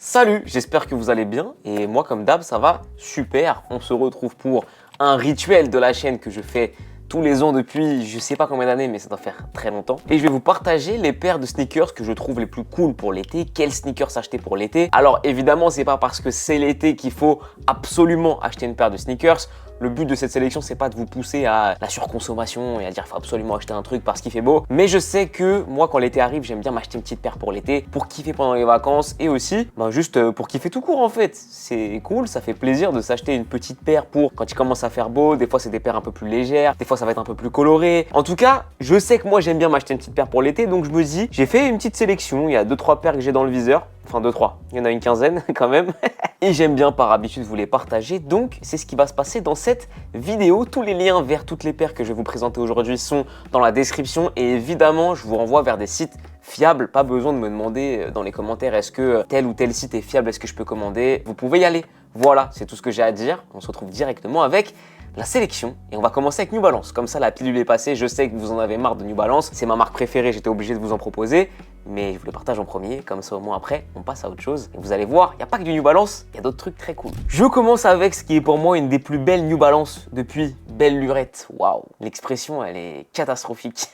Salut, j'espère que vous allez bien et moi comme d'hab ça va super. On se retrouve pour un rituel de la chaîne que je fais tous les ans depuis je sais pas combien d'années mais ça doit faire très longtemps. Et je vais vous partager les paires de sneakers que je trouve les plus cool pour l'été, quels sneakers acheter pour l'été. Alors évidemment c'est pas parce que c'est l'été qu'il faut absolument acheter une paire de sneakers. Le but de cette sélection, c'est pas de vous pousser à la surconsommation et à dire qu'il faut absolument acheter un truc parce qu'il fait beau. Mais je sais que moi, quand l'été arrive, j'aime bien m'acheter une petite paire pour l'été, pour kiffer pendant les vacances et aussi juste pour kiffer tout court en fait. C'est cool, ça fait plaisir de s'acheter une petite paire pour quand il commence à faire beau. Des fois, c'est des paires un peu plus légères, des fois, ça va être un peu plus coloré. En tout cas, je sais que moi, j'aime bien m'acheter une petite paire pour l'été, donc je me dis, j'ai fait une petite sélection. Il y a 2-3 paires que j'ai dans le viseur. Enfin 2-3, il y en a une quinzaine quand même. Et j'aime bien par habitude vous les partager. Donc c'est ce qui va se passer dans cette vidéo. Tous les liens vers toutes les paires que je vais vous présenter aujourd'hui sont dans la description. Et évidemment, je vous renvoie vers des sites fiables. Pas besoin de me demander dans les commentaires est-ce que tel ou tel site est fiable, est-ce que je peux commander. Vous pouvez y aller. Voilà, c'est tout ce que j'ai à dire. On se retrouve directement avec la sélection et on va commencer avec New Balance. Comme ça, la pilule est passée. Je sais que vous en avez marre de New Balance. C'est ma marque préférée, j'étais obligé de vous en proposer. Mais je vous le partage en premier, comme ça au moins après, on passe à autre chose. Et vous allez voir, il n'y a pas que du New Balance, il y a d'autres trucs très cool. Je commence avec ce qui est pour moi une des plus belles New Balance depuis belle lurette. Waouh, l'expression, elle est catastrophique.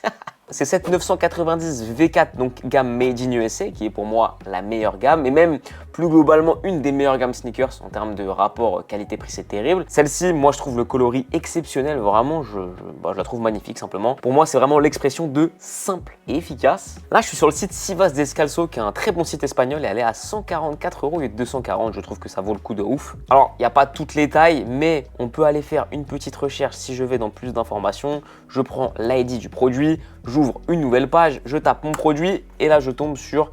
C'est cette 990 V4, donc gamme Made in USA, qui est pour moi la meilleure gamme, et même plus globalement une des meilleures gammes sneakers en termes de rapport qualité-prix, c'est terrible. Celle-ci, moi je trouve le coloris exceptionnel, vraiment, je la trouve magnifique simplement. Pour moi, c'est vraiment l'expression de simple et efficace. Là, je suis sur le site Sivas Descalzo, qui est un très bon site espagnol, et elle est à 144 € et 240, je trouve que ça vaut le coup de ouf. Alors, il n'y a pas toutes les tailles, mais on peut aller faire une petite recherche si je vais dans plus d'informations. Je prends l'ID du produit, j'ouvre une nouvelle page, je tape mon produit et là je tombe sur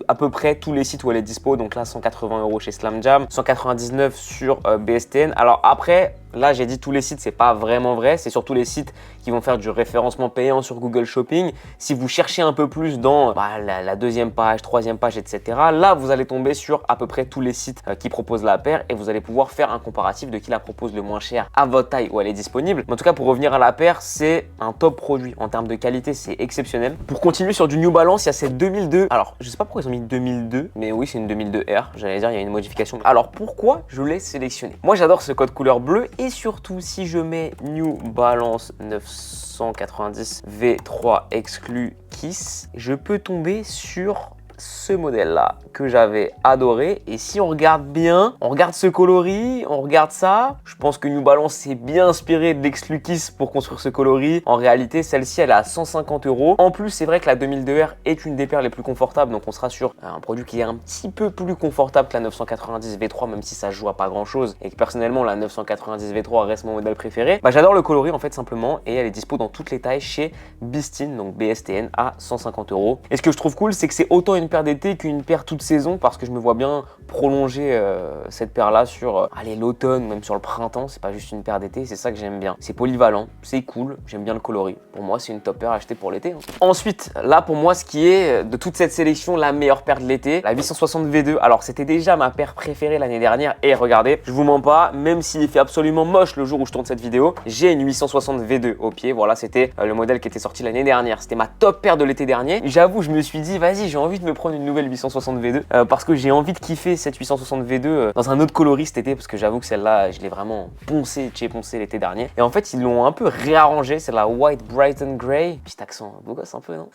à peu près tous les sites où elle est dispo. Donc là 180 € chez Slam Jam, 199 sur BSTN. Alors après, là j'ai dit tous les sites, c'est pas vraiment vrai, c'est surtout les sites qui vont faire du référencement payant sur Google Shopping. Si vous cherchez un peu plus dans la deuxième page, troisième page, etc. là vous allez tomber sur à peu près tous les sites qui proposent la paire et vous allez pouvoir faire un comparatif de qui la propose le moins cher à votre taille où elle est disponible. Mais en tout cas pour revenir à la paire, c'est un top produit en termes de qualité, c'est exceptionnel. Pour continuer sur du New Balance, il y a cette 2002. Alors je sais pas pourquoi ils ont mis 2002, mais oui c'est une 2002R, j'allais dire il y a une modification. Alors pourquoi je l'ai sélectionné? Moi j'adore ce code couleur bleu et surtout si je mets New Balance 990 V3 exclu Kiss, je peux tomber sur ce modèle là que j'avais adoré. Et si on regarde bien, on regarde ce coloris, on regarde ça, je pense que New Balance s'est bien inspiré de l'exclu Kiss pour construire ce coloris. En réalité celle-ci elle est à 150 €. En plus c'est vrai que la 2002R est une des paires les plus confortables, donc on sera sur un produit qui est un petit peu plus confortable que la 990 V3, même si ça joue à pas grand chose et que personnellement la 990 V3 reste mon modèle préféré. J'adore le coloris en fait simplement et elle est dispo dans toutes les tailles chez Bistin, donc BSTN à 150 €. Et ce que je trouve cool c'est que c'est autant une paire d'été qu'une paire toute saison parce que je me vois bien prolonger cette paire là sur l'automne, même sur le printemps. C'est pas juste une paire d'été, c'est ça que j'aime bien. C'est polyvalent, c'est cool, j'aime bien le coloris. Pour moi c'est une top paire à acheter pour l'été. Ensuite là pour moi ce qui est de toute cette sélection la meilleure paire de l'été, la 860 V2. Alors c'était déjà ma paire préférée l'année dernière et regardez, je vous mens pas, même s'il fait absolument moche le jour où je tourne cette vidéo, j'ai une 860 V2 au pied. Voilà, c'était le modèle qui était sorti l'année dernière, c'était ma top paire de l'été dernier. J'avoue, je me suis dit vas-y, j'ai envie de me prendre une nouvelle 860 V2 parce que j'ai envie de kiffer cette 860 V2 dans un autre coloris cet été parce que j'avoue que celle-là je l'ai vraiment poncé l'été dernier et en fait ils l'ont un peu réarrangé. C'est la White Brighton Grey, petit accent beau gosse un peu, non?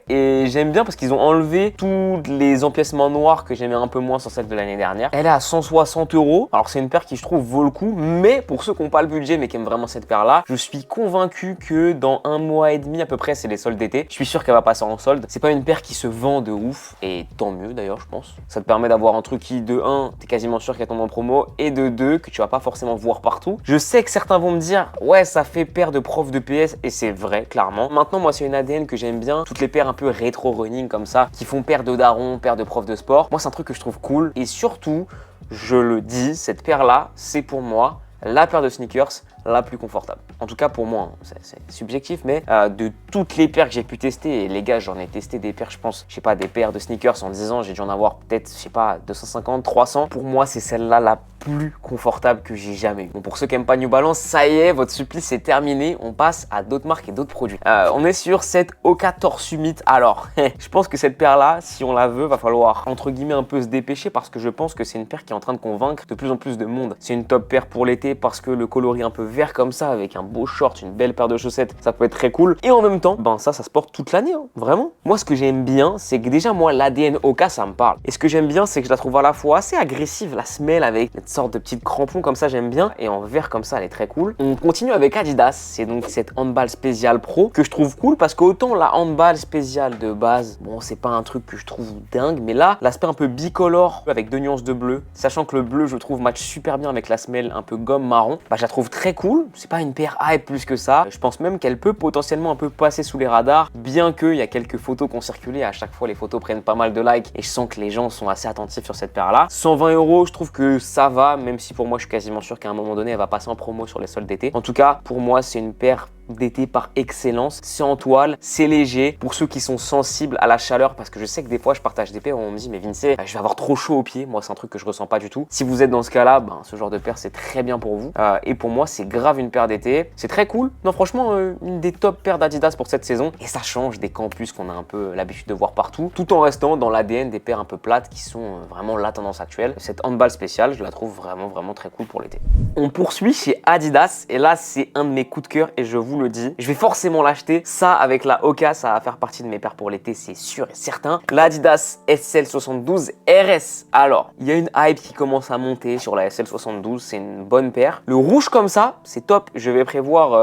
Et j'aime bien parce qu'ils ont enlevé tous les empiècements noirs que j'aimais un peu moins sur celle de l'année dernière. Elle est à 160 €. Alors c'est une paire qui je trouve vaut le coup, mais pour ceux qui n'ont pas le budget mais qui aiment vraiment cette paire là, je suis convaincu que dans un mois et demi à peu près, c'est les soldes d'été, je suis sûr qu'elle va passer en solde. C'est pas une paire qui se vend de ouf et tant mieux d'ailleurs je pense. Ça te permet d'avoir un truc qui de 1, t'es quasiment sûr qu'elle tombe en promo et de 2, que tu vas pas forcément voir partout. Je sais que certains vont me dire ouais ça fait paire de prof de PS et c'est vrai clairement. Maintenant moi c'est une ADN que j'aime bien, toutes les paires un peu rétro running comme ça, qui font paire de daron, paire de prof de sport. Moi c'est un truc que je trouve cool et surtout, je le dis, cette paire là, c'est pour moi la paire de sneakers la plus confortable. En tout cas pour moi, c'est subjectif, mais de toutes les paires que j'ai pu tester, et les gars, j'en ai testé des paires, je pense, je sais pas, des paires de sneakers en 10 ans, j'ai dû en avoir peut-être, je sais pas, 250, 300. Pour moi, c'est celle-là la plus confortable que j'ai jamais eu. Bon, pour ceux qui n'aiment pas New Balance, ça y est, votre supplice est terminé. On passe à d'autres marques et d'autres produits. On est sur cette Hoka Torsu-Meet. Alors, je pense que cette paire-là, si on la veut, va falloir entre guillemets un peu se dépêcher parce que je pense que c'est une paire qui est en train de convaincre de plus en plus de monde. C'est une top paire pour l'été parce que le coloris un peu vert comme ça, avec un beau short, une belle paire de chaussettes, ça peut être très cool. Et en même temps, ben ça se porte toute l'année, hein, vraiment. Moi, ce que j'aime bien, c'est que déjà, moi, l'ADN Hoka, ça me parle. Et ce que j'aime bien, c'est que je la trouve à la fois assez agressive, la semelle avec une sorte de petites crampons comme ça, j'aime bien. Et en vert comme ça, elle est très cool. On continue avec Adidas, c'est donc cette handball spéciale pro que je trouve cool parce qu'autant la handball spéciale de base, bon, c'est pas un truc que je trouve dingue, mais là, l'aspect un peu bicolore avec 2 nuances de bleu, sachant que le bleu, je trouve, match super bien avec la semelle un peu gomme marron, bah, je la trouve très cool. C'est pas une paire hype plus que ça. Je pense même qu'elle peut potentiellement un peu passer sous les radars, bien qu'il y a quelques photos qui ont circulé. À chaque fois, les photos prennent pas mal de likes et je sens que les gens sont assez attentifs sur cette paire-là. 120 €, je trouve que ça va, même si pour moi, je suis quasiment sûr qu'à un moment donné, elle va passer en promo sur les soldes d'été. En tout cas, pour moi, c'est une paire d'été par excellence. C'est en toile, c'est léger. Pour ceux qui sont sensibles à la chaleur, parce que je sais que des fois je partage des paires où on me dit mais Vince, je vais avoir trop chaud aux pieds. Moi c'est un truc que je ressens pas du tout. Si vous êtes dans ce cas-là, ben, ce genre de paire c'est très bien pour vous. Et pour moi c'est grave une paire d'été. C'est très cool. Non franchement une des top paires d'Adidas pour cette saison. Et ça change des campus qu'on a un peu l'habitude de voir partout, tout en restant dans l'ADN des paires un peu plates qui sont vraiment la tendance actuelle. Cette handball spéciale, je la trouve vraiment très cool pour l'été. On poursuit chez Adidas et là c'est un de mes coups de cœur et je vous le dis, je vais forcément l'acheter. Ça avec la Hoka, ça va faire partie de mes paires pour l'été, c'est sûr et certain. L'Adidas SL72 RS. Alors, il y a une hype qui commence à monter sur la SL72, c'est une bonne paire. Le rouge comme ça, c'est top. Je vais prévoir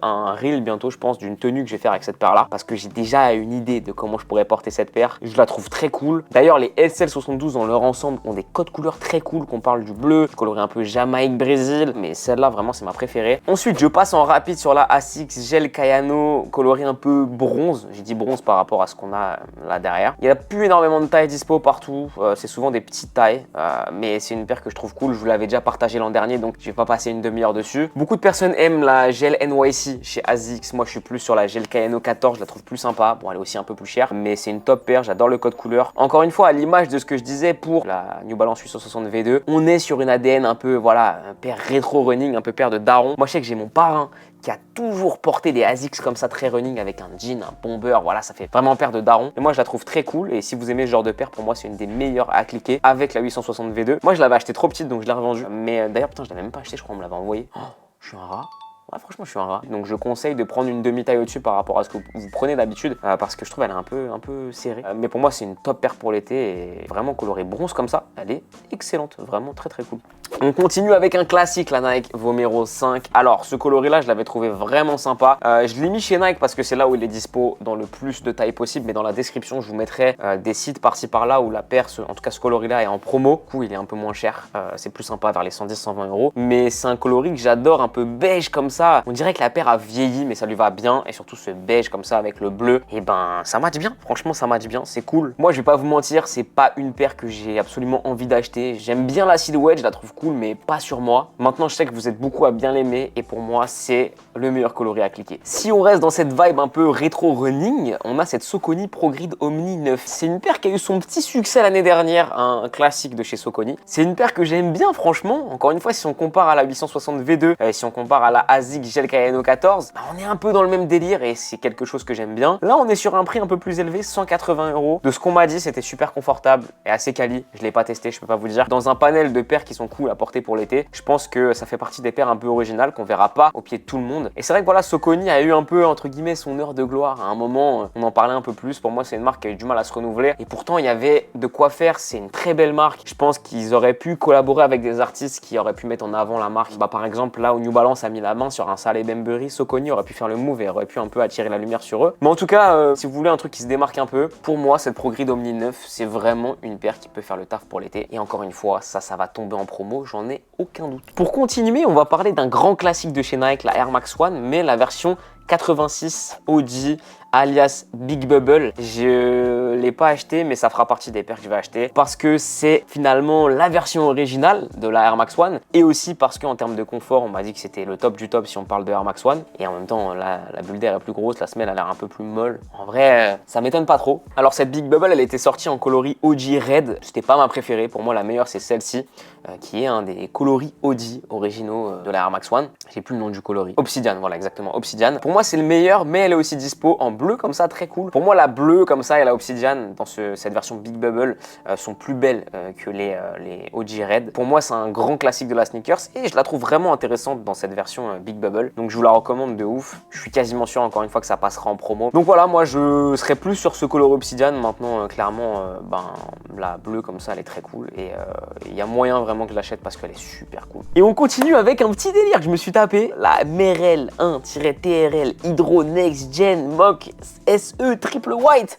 un reel bientôt, je pense, d'une tenue que je vais faire avec cette paire-là parce que j'ai déjà une idée de comment je pourrais porter cette paire. Je la trouve très cool. D'ailleurs, les SL72 dans leur ensemble ont des codes couleurs très cool, qu'on parle du bleu, coloris un peu Jamaïque-Brésil, mais celle-là, vraiment, c'est ma préférée. Ensuite, je passe en rapide sur la Asics Gel Kayano, coloris un peu bronze. J'ai dit bronze par rapport à ce qu'on a là derrière. Il n'y a plus énormément de tailles dispo partout. C'est souvent des petites tailles, mais c'est une paire que je trouve cool. Je vous l'avais déjà partagé l'an dernier, donc je vais pas passer une demi-heure dessus. Beaucoup de personnes aiment la Gel NYC chez Asics. Moi, je suis plus sur la Gel Kayano 14. Je la trouve plus sympa. Bon, elle est aussi un peu plus chère, mais c'est une top paire. J'adore le code couleur. Encore une fois, à l'image de ce que je disais pour la New Balance 860 V2, on est sur une ADN un peu, voilà, un paire rétro running, un peu paire de daron. Moi, je sais que j'ai mon parrain qui a toujours porté des Asics comme ça très running avec un jean, un bomber, voilà, ça fait vraiment paire de daron. Et moi je la trouve très cool et si vous aimez ce genre de paire, pour moi c'est une des meilleures à cliquer avec la 860 V2. Moi je l'avais acheté trop petite donc je l'ai revendue, mais d'ailleurs putain je l'avais même pas acheté, je crois on me l'avait envoyé. Oh, je suis un rat. Ouais, franchement, je suis un rat. Donc, je conseille de prendre une demi-taille au-dessus par rapport à ce que vous prenez d'habitude parce que je trouve elle est un peu serrée. Mais pour moi, c'est une top paire pour l'été et vraiment colorée bronze comme ça, elle est excellente. Vraiment très cool. On continue avec un classique, la Nike Vomero 5. Alors, ce coloris-là, je l'avais trouvé vraiment sympa. Je l'ai mis chez Nike parce que c'est là où il est dispo dans le plus de tailles possible. Mais dans la description, je vous mettrai des sites par-ci par-là où la paire, en tout cas ce coloris-là, est en promo. Du coup, il est un peu moins cher. C'est plus sympa vers les 110-120 €. Mais c'est un coloris que j'adore, un peu beige comme ça. On dirait que la paire a vieilli, mais ça lui va bien. Et surtout ce beige comme ça avec le bleu. Et ben, ça match bien. Franchement, ça match bien. C'est cool. Moi, je vais pas vous mentir, c'est pas une paire que j'ai absolument envie d'acheter. J'aime bien la silhouette, je la trouve cool, mais pas sur moi. Maintenant, je sais que vous êtes beaucoup à bien l'aimer et pour moi, c'est le meilleur coloris à cliquer. Si on reste dans cette vibe un peu rétro running, on a cette Saucony Pro Grid Omni 9. C'est une paire qui a eu son petit succès l'année dernière, un classique de chez Saucony. C'est une paire que j'aime bien, franchement. Encore une fois, si on compare à la 860 V2, si on compare à la Asics Gel Kayano 14, bah, on est un peu dans le même délire et c'est quelque chose que j'aime bien. Là, on est sur un prix un peu plus élevé, 180 €. De ce qu'on m'a dit, c'était super confortable et assez quali. Je l'ai pas testé, je peux pas vous dire. Dans un panel de paires qui sont cool à porter pour l'été, je pense que ça fait partie des paires un peu originales qu'on verra pas au pied de tout le monde. Et c'est vrai que voilà, Saucony a eu un peu entre guillemets son heure de gloire. À un moment, on en parlait un peu plus. Pour moi, c'est une marque qui a eu du mal à se renouveler. Et pourtant, il y avait de quoi faire. C'est une très belle marque. Je pense qu'ils auraient pu collaborer avec des artistes qui auraient pu mettre en avant la marque. Bah, par exemple, là où New Balance a mis la main sur un Saleh Bembury, Saucony aurait pu faire le move et aurait pu un peu attirer la lumière sur eux. Mais en tout cas, si vous voulez un truc qui se démarque un peu, pour moi, cette Pro Grid Omni 9, c'est vraiment une paire qui peut faire le taf pour l'été. Et encore une fois, ça va tomber en promo, j'en ai aucun doute. Pour continuer, on va parler d'un grand classique de chez Nike, la Air Max One, mais la version 86 OG alias Big Bubble. Je l'ai pas acheté, mais ça fera partie des paires que je vais acheter parce que c'est finalement la version originale de la Air Max One et aussi parce qu'en termes de confort, on m'a dit que c'était le top du top si on parle de Air Max One. Et en même temps, la bulle d'air est plus grosse, la semelle a l'air un peu plus molle. En vrai, ça m'étonne pas trop. Alors cette Big Bubble, elle était sortie en coloris OG Red. C'était pas ma préférée. Pour moi, la meilleure, c'est celle-ci, qui est un des coloris OG originaux de la Air Max One. J'ai plus le nom du coloris. Obsidian, voilà, exactement, Obsidian. Pour moi, c'est le meilleur, mais elle est aussi dispo en bleu comme ça, très cool. Pour moi, la bleue comme ça et la Obsidian dans cette version Big Bubble sont plus belles que les OG Red. Pour moi, c'est un grand classique de la sneakers et je la trouve vraiment intéressante dans cette version Big Bubble. Donc, je vous la recommande de ouf. Je suis quasiment sûr, encore une fois, que ça passera en promo. Donc voilà, moi, je serais plus sur ce coloris Obsidian. Maintenant, clairement, la bleue comme ça, elle est très cool et il y a moyen vraiment que je l'achète parce qu'elle est super cool. Et on continue avec un petit délire que je me suis tapé. La Merrell 1-TRL Hydro Next Gen Mock SE Triple White.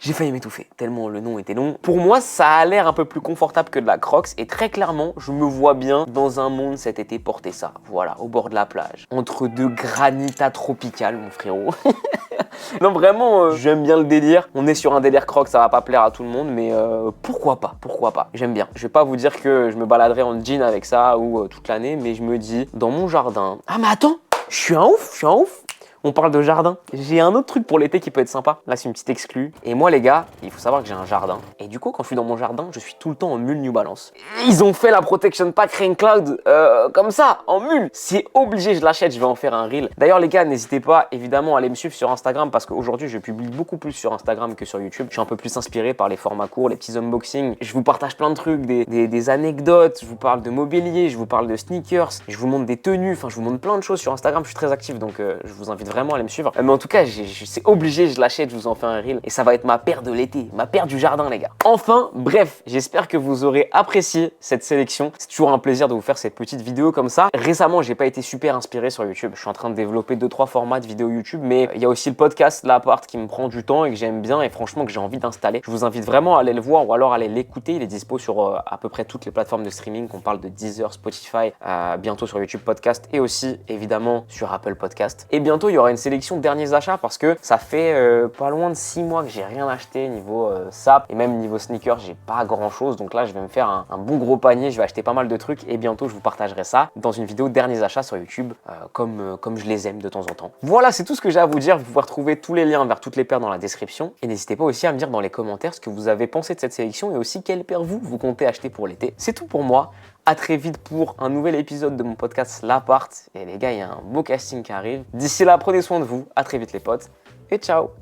J'ai failli m'étouffer, tellement le nom était long. Pour moi, ça a l'air un peu plus confortable que de la Crocs et très clairement, je me vois bien dans un monde cet été porter ça. Voilà, au bord de la plage. Entre deux granitas tropicales, mon frérot. Non, vraiment, j'aime bien le délire. On est sur un délire Crocs, ça va pas plaire à tout le monde, mais pourquoi pas, pourquoi pas. J'aime bien. Je vais pas vous dire que je me baladerai en jean avec ça ou toute l'année, mais je me dis, dans mon jardin... Ah mais attends, je suis un ouf. On parle de jardin. J'ai un autre truc pour l'été qui peut être sympa. Là, c'est une petite exclue. Et moi, les gars, il faut savoir que j'ai un jardin. Et du coup, quand je suis dans mon jardin, je suis tout le temps en mule New Balance. Ils ont fait la Protection Pack Rain Cloud comme ça, en mule. C'est obligé, je l'achète, je vais en faire un reel. D'ailleurs, les gars, n'hésitez pas évidemment à aller me suivre sur Instagram parce qu'aujourd'hui, je publie beaucoup plus sur Instagram que sur YouTube. Je suis un peu plus inspiré par les formats courts, les petits unboxings. Je vous partage plein de trucs, des anecdotes. Je vous parle de mobilier, je vous parle de sneakers. Je vous montre des tenues. Enfin, je vous montre plein de choses sur Instagram. Je suis très actif, donc je vous invite vraiment à aller me suivre. Mais en tout cas, c'est obligé, je l'achète, je vous en fais un reel. Et ça va être ma paire de l'été, ma paire du jardin, les gars. Enfin, bref, j'espère que vous aurez apprécié cette sélection. C'est toujours un plaisir de vous faire cette petite vidéo comme ça. Récemment, j'ai pas été super inspiré sur YouTube. Je suis en train de développer 2-3 formats de vidéos YouTube, mais il y a aussi le podcast, l'appart, qui me prend du temps et que j'aime bien et franchement que j'ai envie d'installer. Je vous invite vraiment à aller le voir ou alors à aller l'écouter. Il est dispo sur à peu près toutes les plateformes de streaming, qu'on parle de Deezer, Spotify, bientôt sur YouTube Podcast et aussi évidemment sur Apple Podcast. Et bientôt, il y aura une sélection derniers achats parce que ça fait pas loin de 6 mois que j'ai rien acheté niveau sap et même niveau sneakers, j'ai pas grand chose. Donc là, je vais me faire un bon gros panier. Je vais acheter pas mal de trucs et bientôt, je vous partagerai ça dans une vidéo derniers achats sur YouTube comme je les aime de temps en temps. Voilà, c'est tout ce que j'ai à vous dire. Vous pouvez retrouver tous les liens vers toutes les paires dans la description et n'hésitez pas aussi à me dire dans les commentaires ce que vous avez pensé de cette sélection et aussi quelle paire vous comptez acheter pour l'été. C'est tout pour moi. À très vite pour un nouvel épisode de mon podcast L'Appart. Et les gars, il y a un beau casting qui arrive. D'ici là, prenez soin de vous. À très vite les potes. Et ciao.